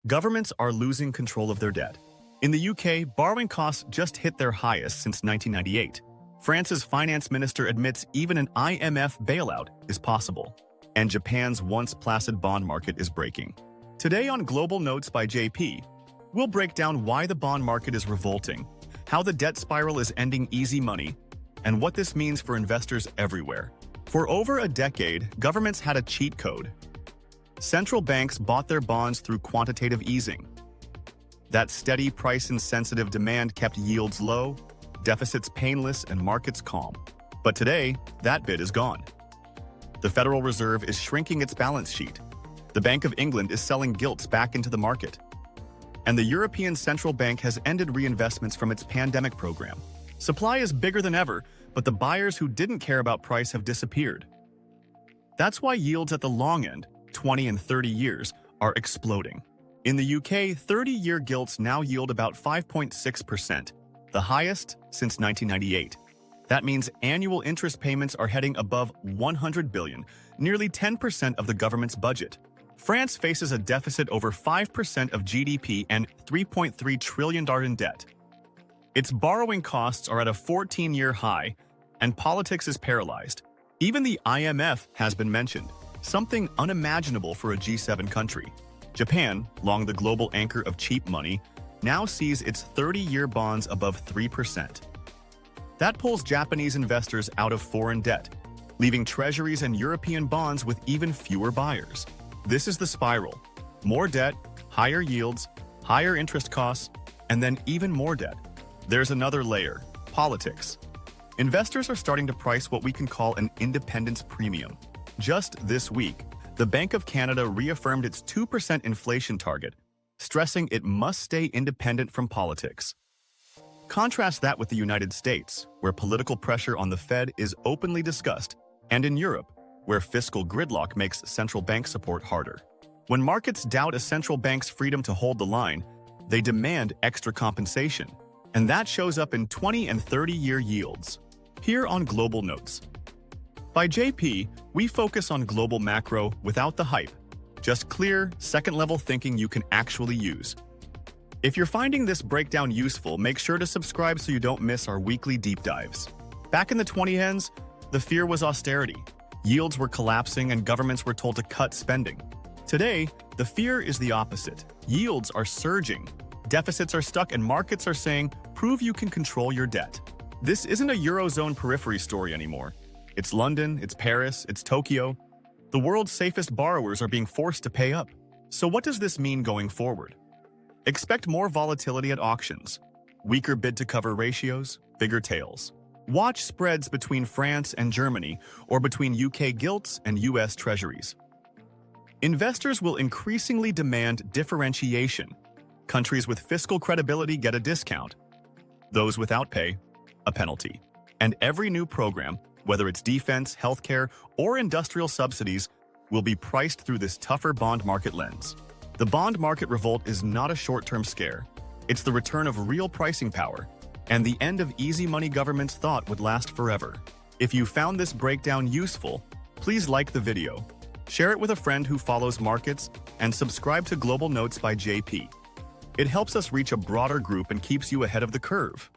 Governments are losing control of their debt. In the UK, borrowing costs just hit their highest since 1998. France's finance minister admits even an IMF bailout is possible. And Japan's once placid bond market is breaking. Today on Global Notes by JP, we'll break down why the bond market is revolting, how the debt spiral is ending easy money, and what this means for investors everywhere. For over a decade, governments had a cheat code. Central banks bought their bonds through quantitative easing. That steady price-insensitive demand kept yields low, deficits painless, and markets calm. But today, that bit is gone. The Federal Reserve is shrinking its balance sheet. The Bank of England is selling gilts back into the market. And the European Central Bank has ended reinvestments from its pandemic program. Supply is bigger than ever, but the buyers who didn't care about price have disappeared. That's why yields at the long end, 20 and 30 years, are exploding. In the UK, 30-year gilts now yield about 5.6%, the highest since 1998. That means annual interest payments are heading above 100 billion, nearly 10% of the government's budget. France faces a deficit over 5% of GDP and $3.3 trillion in debt. Its borrowing costs are at a 14-year high, and politics is paralyzed. Even the IMF has been mentioned, something unimaginable for a G7 country. Japan, long the global anchor of cheap money, now sees its 30-year bonds above 3%. That pulls Japanese investors out of foreign debt, leaving treasuries and European bonds with even fewer buyers. This is the spiral. More debt, higher yields, higher interest costs, and then even more debt. There's another layer: politics. Investors are starting to price what we can call an independence premium. Just this week, the Bank of Canada reaffirmed its 2% inflation target, stressing it must stay independent from politics. Contrast that with the United States, where political pressure on the Fed is openly discussed, and in Europe, where fiscal gridlock makes central bank support harder. When markets doubt a central bank's freedom to hold the line, they demand extra compensation, and that shows up in 20 and 30-year yields. Here on Global Notes by JP, we focus on global macro without the hype, just clear, second-level thinking you can actually use. If you're finding this breakdown useful, make sure to subscribe so you don't miss our weekly deep dives. Back in the 2010s, the fear was austerity. Yields were collapsing and governments were told to cut spending. Today, the fear is the opposite. Yields are surging, deficits are stuck, and markets are saying, prove you can control your debt. This isn't a Eurozone periphery story anymore. It's London, it's Paris, it's Tokyo. The world's safest borrowers are being forced to pay up. So what does this mean going forward? Expect more volatility at auctions, weaker bid-to-cover ratios, bigger tails. Watch spreads between France and Germany or between UK gilts and US treasuries. Investors will increasingly demand differentiation. Countries with fiscal credibility get a discount. Those without pay, a penalty. And every new program, whether it's defense, healthcare, or industrial subsidies, will be priced through this tougher bond market lens. The bond market revolt is not a short-term scare. It's the return of real pricing power, and the end of easy money governments thought would last forever. If you found this breakdown useful, please like the video, share it with a friend who follows markets, and subscribe to Global Notes by JP. It helps us reach a broader group and keeps you ahead of the curve.